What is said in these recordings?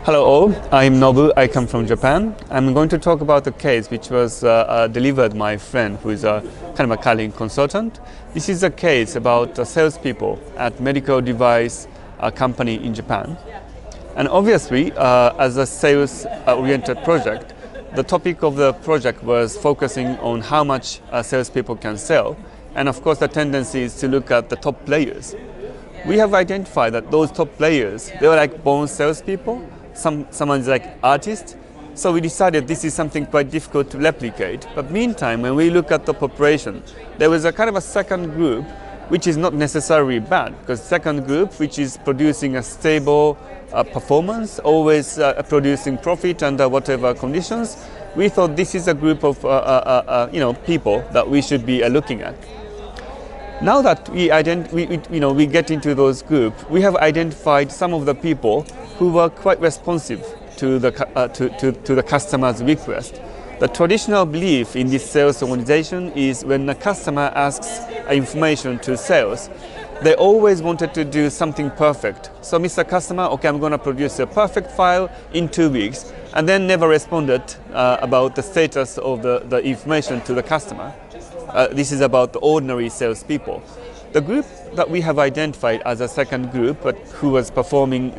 Hello all, I'm Nobu, I come from Japan. I'm going to talk about a case which was delivered by my friend who is a kind of a calling consultant. This is a case about salespeople at medical device company in Japan. And obviously, as a sales-oriented project, the topic of the project was focusing on how much salespeople can sell. And of course, the tendency is to look at the top players. We have identified that those top players, they were like born salespeople. Someone's like artist. So we decided this is something quite difficult to replicate. But meantime, when we look at the population, there was a kind of a second group, which is not necessarily bad, because second group, which is producing a stable performance, always producing profit under whatever conditions, we thought this is a group of people that we should be looking at. Now that we get into those groups, we have identified some of the people who were quite responsive to the customer's request. The traditional belief in this sales organization is when a customer asks information to sales, they always wanted to do something perfect. So Mr. Customer, okay, I'm going to produce a perfect file in 2 weeks, and then never responded about the status of the information to the customer. This is about the ordinary salespeople. The group that we have identified as a second group, but who was performing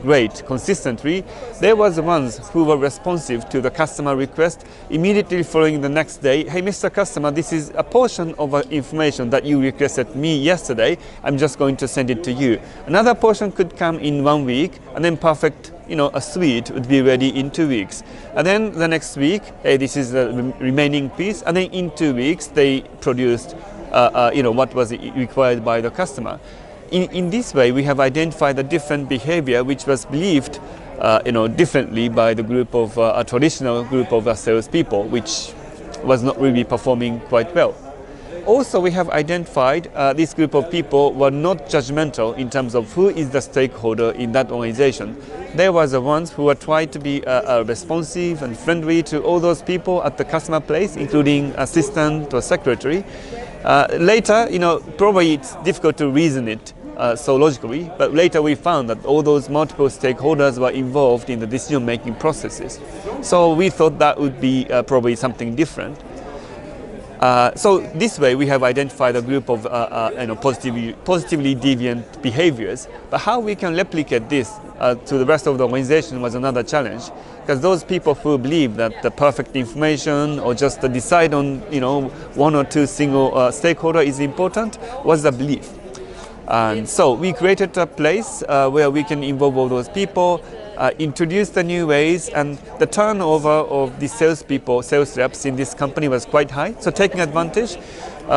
great consistently, they were the ones who were responsive to the customer request immediately following the next day. Hey, Mr. Customer, this is a portion of information that you requested me yesterday. I'm just going to send it to you. Another portion could come in 1 week, and then perfect, a suite would be ready in 2 weeks. And then the next week, hey, this is the remaining piece, and then in 2 weeks they produced what was required by the customer. In this way, we have identified a different behavior which was believed differently by the group of a traditional group of salespeople, which was not really performing quite well. Also, we have identified this group of people were not judgmental in terms of who is the stakeholder in that organization. They were the ones who were trying to be responsive and friendly to all those people at the customer place, including assistant or secretary. Later, probably it's difficult to reason it so logically, but later we found that all those multiple stakeholders were involved in the decision-making processes. So we thought that would be probably something different. So this way we have identified a group of positively deviant behaviors, but how we can replicate this to the rest of the organization was another challenge, because those people who believe that the perfect information or just to decide on one or two single stakeholder is important was the belief. And so we created a place where we can involve all those people, introduce the new ways, and the turnover of the salespeople, sales reps in this company was quite high. So taking advantage,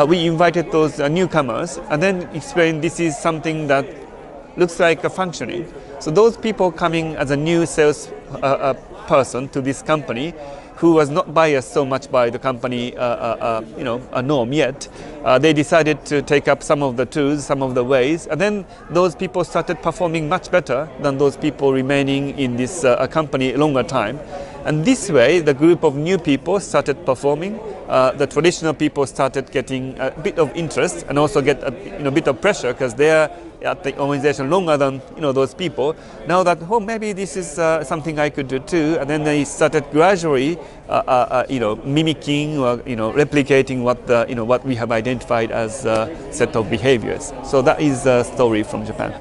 we invited those newcomers and then explained this is something that looks like a functioning. So those people coming as a new sales person to this company, who was not biased so much by the company a norm yet, they decided to take up some of the tools, some of the ways, and then those people started performing much better than those people remaining in this company a longer time. And this way, the group of new people started performing. The traditional people started getting a bit of interest and also get a bit of pressure because they are at the organization longer than those people. Now that maybe this is something I could do too, and then they started gradually mimicking or replicating what we have identified as a set of behaviors. So that is a story from Japan.